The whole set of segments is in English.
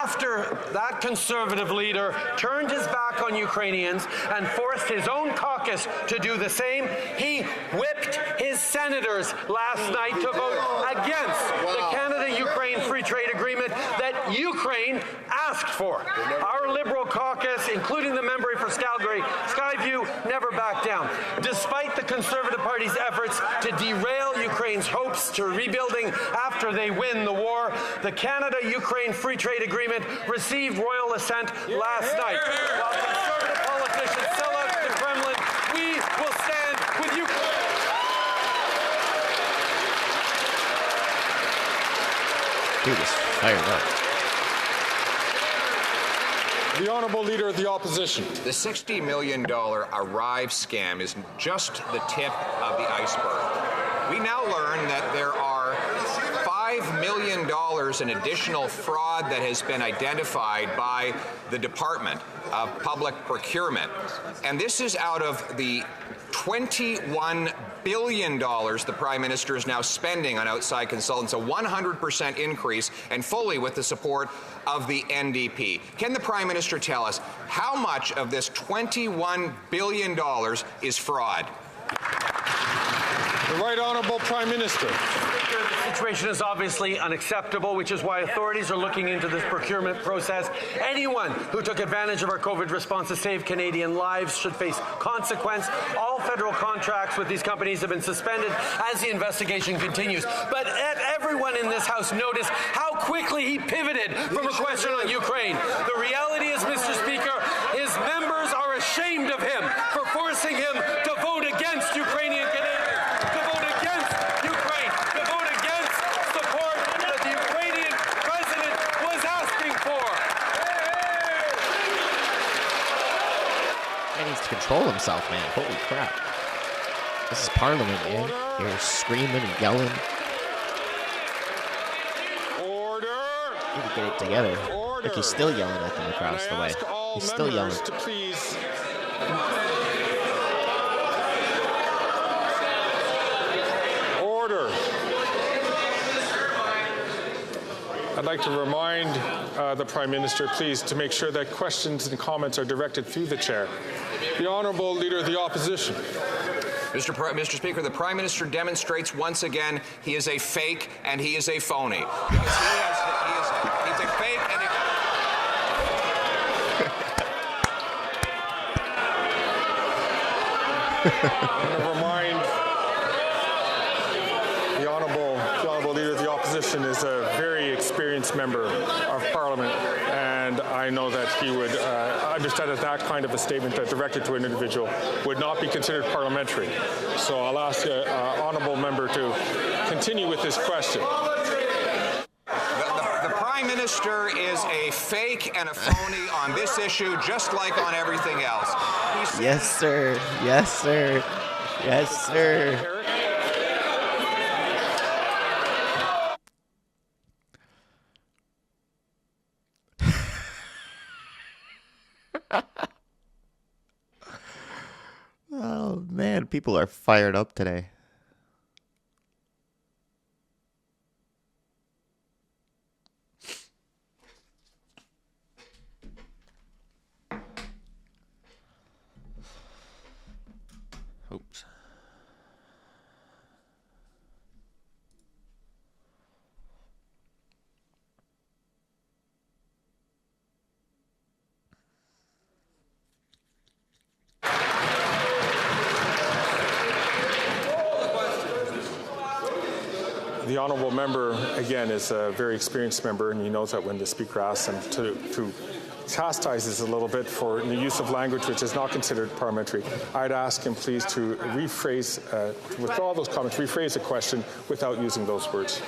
after that Conservative leader turned his back on Ukrainians and forced his own caucus to do the same, he whipped his senators last night to vote against the Canada-Ukraine Free Trade Agreement that Ukraine asked for. Our Liberal caucus, including the member for Skyview, never backed down. Despite the Conservative Party's efforts to derail Ukraine's hopes to rebuilding after they win the war, the Canada-Ukraine Free Trade Agreement received royal assent last night. While Conservative politicians sell out to the Kremlin, we will stand with Ukraine. Dude is fired up. The Honourable Leader of the Opposition. The $60 million Arrive scam is just the tip of the iceberg. We now learn that there are $5 million in additional fraud that has been identified by the Department of Public Procurement. And this is out of the $21 billion the Prime Minister is now spending on outside consultants, a 100% increase, and fully with the support of the NDP. Can the Prime Minister tell us how much of this $21 billion is fraud? The Right Honourable Prime Minister. The situation is obviously unacceptable, which is why authorities are looking into this procurement process. Anyone who took advantage of our COVID response to save Canadian lives should face consequence. All federal contracts with these companies have been suspended as the investigation continues. But everyone in this House noticed how quickly he pivoted from a question on Ukraine. The reality is, Mr. Speaker, his members are ashamed of him for forcing him to vote against Ukrainian Canadians. Control himself, man. Holy crap. This is Parliament, man. You're screaming and yelling. Order! Need to get it together. Order. Like he's still yelling at them across the way. He's still yelling. To please. Order. I'd like to remind the Prime Minister, please, to make sure that questions and comments are directed through the Chair. The Honourable Leader of the Opposition. Mr. Speaker, the Prime Minister demonstrates once again he is a fake and he is a phony. He's a fake and I'm going to remind the Honourable Leader of the Opposition is a very experienced member of Parliament, and I know that he would understand that that kind of a statement that directed to an individual would not be considered parliamentary. So I'll ask the Honourable Member to continue with this question. The Prime Minister is a fake and a phony on this issue, just like on everything else. Yes, sir. Yes, sir. Yes, sir. Oh, man. People are fired up today. Oops. The Honourable Member, again, is a very experienced member, and he knows that when the Speaker asks him to chastise us a little bit for the use of language which is not considered parliamentary, I'd ask him please to rephrase, withdraw those comments, rephrase the question without using those words.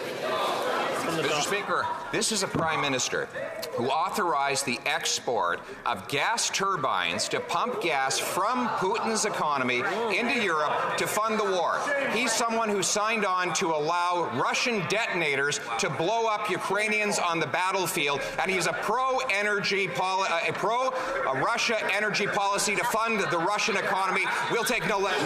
Mr. Speaker, this is a Prime Minister who authorized the export of gas turbines to pump gas from Putin's economy into Europe to fund the war. He's someone who signed on to allow Russian detonators to blow up Ukrainians on the battlefield, and he's a pro-Russia energy policy to fund the Russian economy. We'll take no less.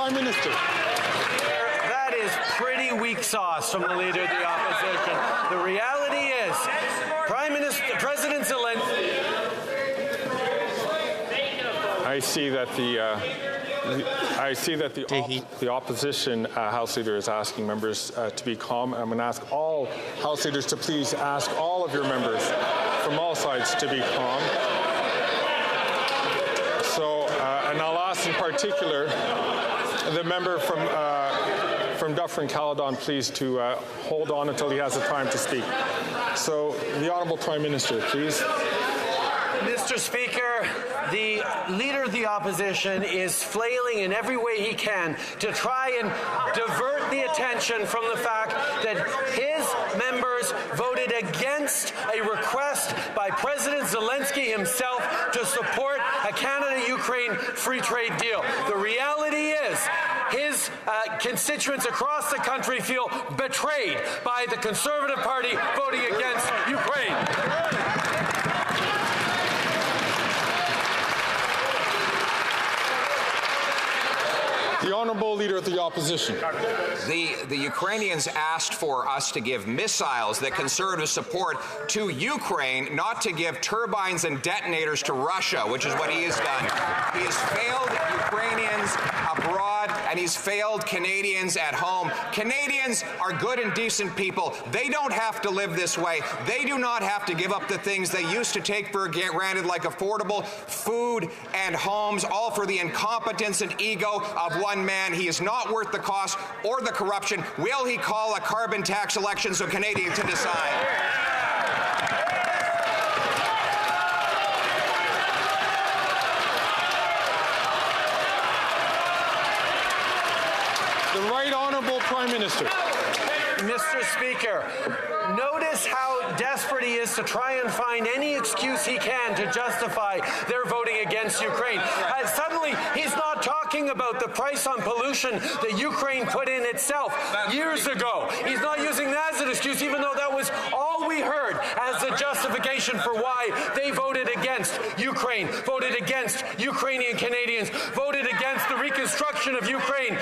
Prime Minister. That is pretty weak sauce from the Leader of the Opposition. The reality is, President Zelensky... I see that the opposition House Leader is asking members to be calm. I'm going to ask all House Leaders to please ask all of your members from all sides to be calm. So, and I'll ask in particular the member from Dufferin-Caledon, please, to hold on until he has the time to speak. So, the Honourable Prime Minister, please. Mr. Speaker, the Leader of the Opposition is flailing in every way he can to try and divert the attention from the fact that his members voted against a request by President Zelensky himself to support a Canada-Ukraine free trade deal. The reality is his constituents across the country feel betrayed by the Conservative Party voting against Ukraine. The Honourable Leader of the Opposition. The Ukrainians asked for us to give missiles that Conservatives support to Ukraine, not to give turbines and detonators to Russia, which is what he has done. He has failed Ukrainians abroad, and he's failed Canadians at home. Canadians are good and decent people. They don't have to live this way. They do not have to give up the things they used to take for granted, like affordable food and homes, all for the incompetence and ego of one man. He is not worth the cost or the corruption. Will he call a carbon tax election so Canadians can decide? The Right Honourable Prime Minister. Mr. Speaker, notice how desperate he is to try and find any excuse he can to justify their voting against Ukraine. Suddenly, he's not talking about the price on pollution that Ukraine put in itself years ago. He's not using that as an excuse, even though that was all we heard as the justification for why they voted against Ukraine, voted against Ukrainian Canadians, voted against the reconstruction of Ukraine